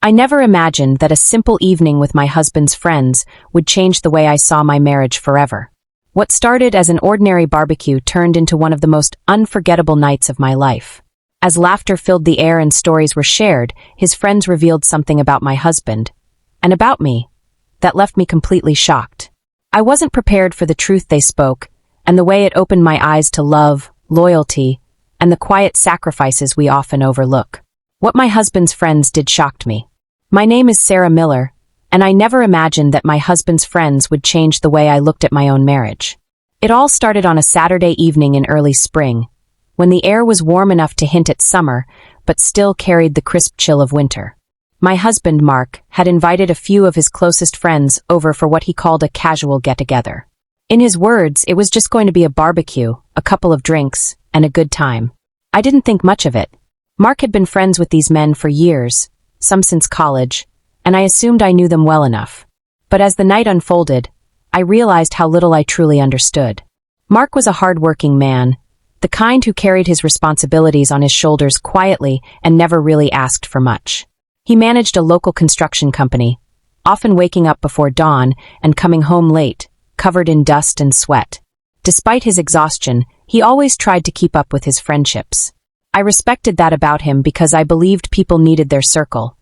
I never imagined that a simple evening with my husband's friends would change the way I saw my marriage forever. What started as an ordinary barbecue turned into one of the most unforgettable nights of my life. As laughter filled the air and stories were shared, his friends revealed something about my husband, and about me, that left me completely shocked. I wasn't prepared for the truth they spoke, and the way it opened my eyes to love, loyalty, and the quiet sacrifices we often overlook. What my husband's friends did shocked me. My name is Sarah Miller, and I never imagined that my husband's friends would change the way I looked at my own marriage. It all started on a Saturday evening in early spring, when the air was warm enough to hint at summer, but still carried the crisp chill of winter. My husband, Mark, had invited a few of his closest friends over for what he called a casual get-together. In his words, it was just going to be a barbecue, a couple of drinks, and a good time. I didn't think much of it. Mark had been friends with these men for years, some since college, and I assumed I knew them well enough. But as the night unfolded, I realized how little I truly understood. Mark was a hard-working man, the kind who carried his responsibilities on his shoulders quietly and never really asked for much. He managed a local construction company, often waking up before dawn and coming home late, covered in dust and sweat. Despite his exhaustion, he always tried to keep up with his friendships. I respected that about him because I believed people needed their circle,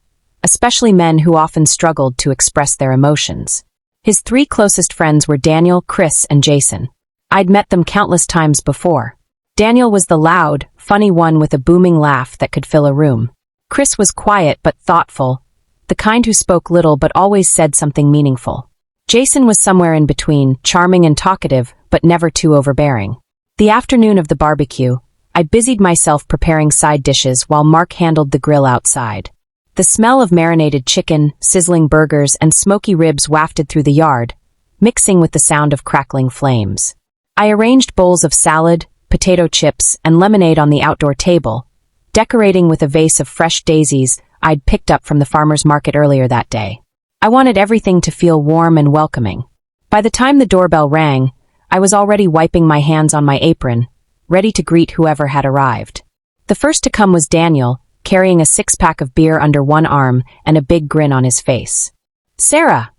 especially men who often struggled to express their emotions. His three closest friends were Daniel, Chris, and Jason. I'd met them countless times before. Daniel was the loud, funny one with a booming laugh that could fill a room. Chris was quiet but thoughtful, the kind who spoke little but always said something meaningful. Jason was somewhere in between, charming and talkative, but never too overbearing. The afternoon of the barbecue, I busied myself preparing side dishes while Mark handled the grill outside. The smell of marinated chicken, sizzling burgers, and smoky ribs wafted through the yard, mixing with the sound of crackling flames. I arranged bowls of salad, potato chips, and lemonade on the outdoor table, decorating with a vase of fresh daisies I'd picked up from the farmer's market earlier that day. I wanted everything to feel warm and welcoming. By the time the doorbell rang, I was already wiping my hands on my apron, ready to greet whoever had arrived. The first to come was Daniel, carrying a six-pack of beer under one arm and a big grin on his face. "Sarah!"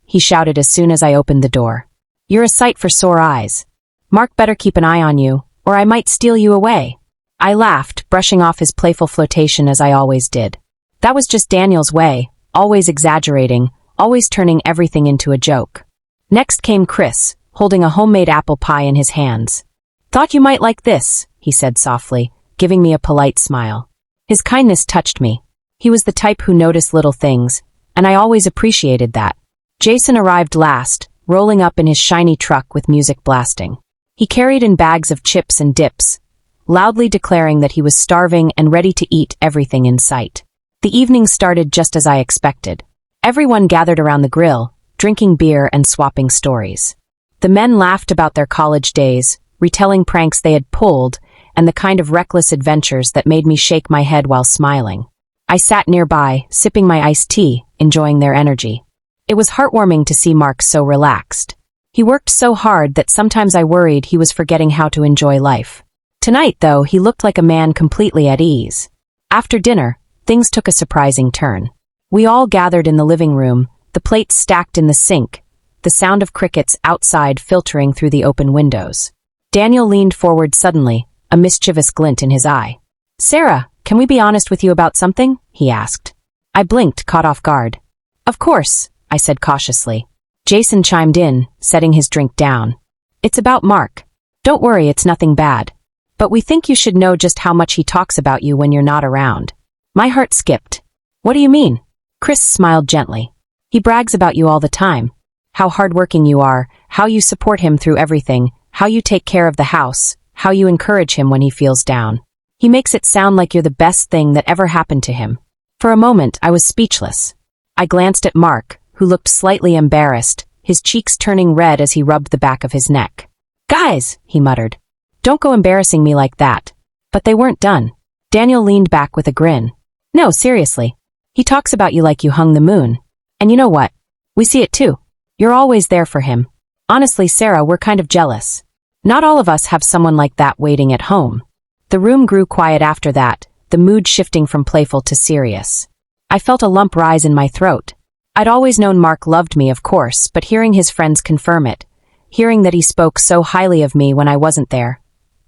he shouted as soon as I opened the door. "You're a sight for sore eyes. Mark better keep an eye on you, or I might steal you away." I laughed, brushing off his playful flirtation as I always did. That was just Daniel's way, always exaggerating, always turning everything into a joke. Next came Chris, holding a homemade apple pie in his hands. "Thought you might like this," he said softly, giving me a polite smile. His kindness touched me. He was the type who noticed little things, and I always appreciated that. Jason arrived last, rolling up in his shiny truck with music blasting. He carried in bags of chips and dips, loudly declaring that he was starving and ready to eat everything in sight. The evening started just as I expected. Everyone gathered around the grill, drinking beer and swapping stories. The men laughed about their college days, retelling pranks they had pulled, and the kind of reckless adventures that made me shake my head while smiling. I sat nearby, sipping my iced tea, enjoying their energy. It was heartwarming to see Mark so relaxed. He worked so hard that sometimes I worried he was forgetting how to enjoy life. Tonight, though, he looked like a man completely at ease. After dinner, things took a surprising turn. We all gathered in the living room, the plates stacked in the sink, the sound of crickets outside filtering through the open windows. Daniel leaned forward suddenly, a mischievous glint in his eye. "Sarah, can we be honest with you about something?" he asked. I blinked, caught off guard. "Of course," I said cautiously. Jason chimed in, setting his drink down. "It's about Mark. Don't worry, it's nothing bad. But we think you should know just how much he talks about you when you're not around." My heart skipped. "What do you mean?" Chris smiled gently. "He brags about you all the time. How hardworking you are, how you support him through everything, how you take care of the house, how you encourage him when he feels down. He makes it sound like you're the best thing that ever happened to him." For a moment, I was speechless. I glanced at Mark, who looked slightly embarrassed, his cheeks turning red as he rubbed the back of his neck. "Guys," he muttered. "Don't go embarrassing me like that." But they weren't done. Daniel leaned back with a grin. "No, seriously. He talks about you like you hung the moon. And you know what? We see it too. You're always there for him. Honestly, Sarah, we're kind of jealous. Not all of us have someone like that waiting at home." The room grew quiet after that, the mood shifting from playful to serious. I felt a lump rise in my throat. I'd always known Mark loved me, of course, but hearing his friends confirm it, hearing that he spoke so highly of me when I wasn't there,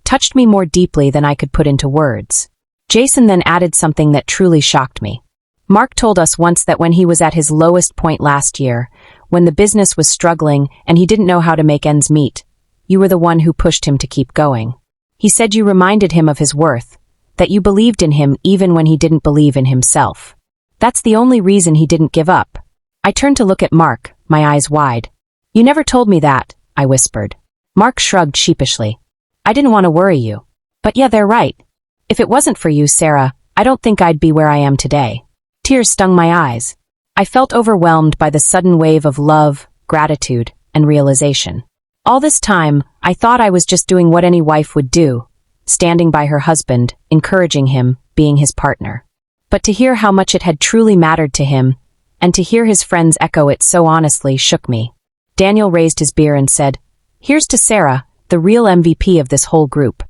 touched me more deeply than I could put into words. Jason then added something that truly shocked me. Mark told us once that when he was at his lowest point last year, when the business was struggling and he didn't know how to make ends meet, you were the one who pushed him to keep going. He said you reminded him of his worth, that you believed in him even when he didn't believe in himself. That's the only reason he didn't give up. I turned to look at Mark, my eyes wide. You never told me that, I whispered. Mark shrugged sheepishly. I didn't want to worry you. But yeah, they're right. If it wasn't for you, Sarah, I don't think I'd be where I am today. Tears stung my eyes. I felt overwhelmed by the sudden wave of love, gratitude, and realization. All this time, I thought I was just doing what any wife would do, standing by her husband, encouraging him, being his partner. But to hear how much it had truly mattered to him, and to hear his friends echo it so honestly, shook me. Daniel raised his beer and said, "Here's to Sarah, the real MVP of this whole group."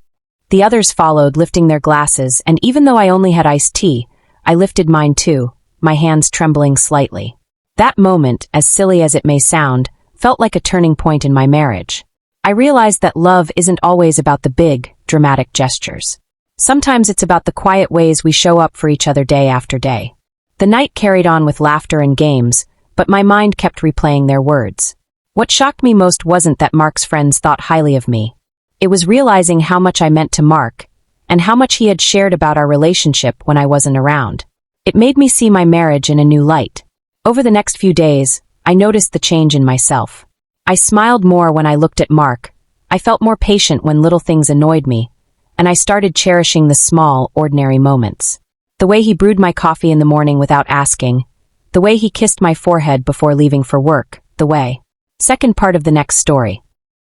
The others followed, lifting their glasses, and even though I only had iced tea, I lifted mine too, my hands trembling slightly. That moment, as silly as it may sound, felt like a turning point in my marriage. I realized that love isn't always about the big, dramatic gestures. Sometimes it's about the quiet ways we show up for each other day after day. The night carried on with laughter and games, but my mind kept replaying their words. What shocked me most wasn't that Mark's friends thought highly of me. It was realizing how much I meant to Mark, and how much he had shared about our relationship when I wasn't around. It made me see my marriage in a new light. Over the next few days, I noticed the change in myself. I smiled more when I looked at Mark, I felt more patient when little things annoyed me, and I started cherishing the small, ordinary moments. The way he brewed my coffee in the morning without asking, the way he kissed my forehead before leaving for work, the way. Second part of the next story.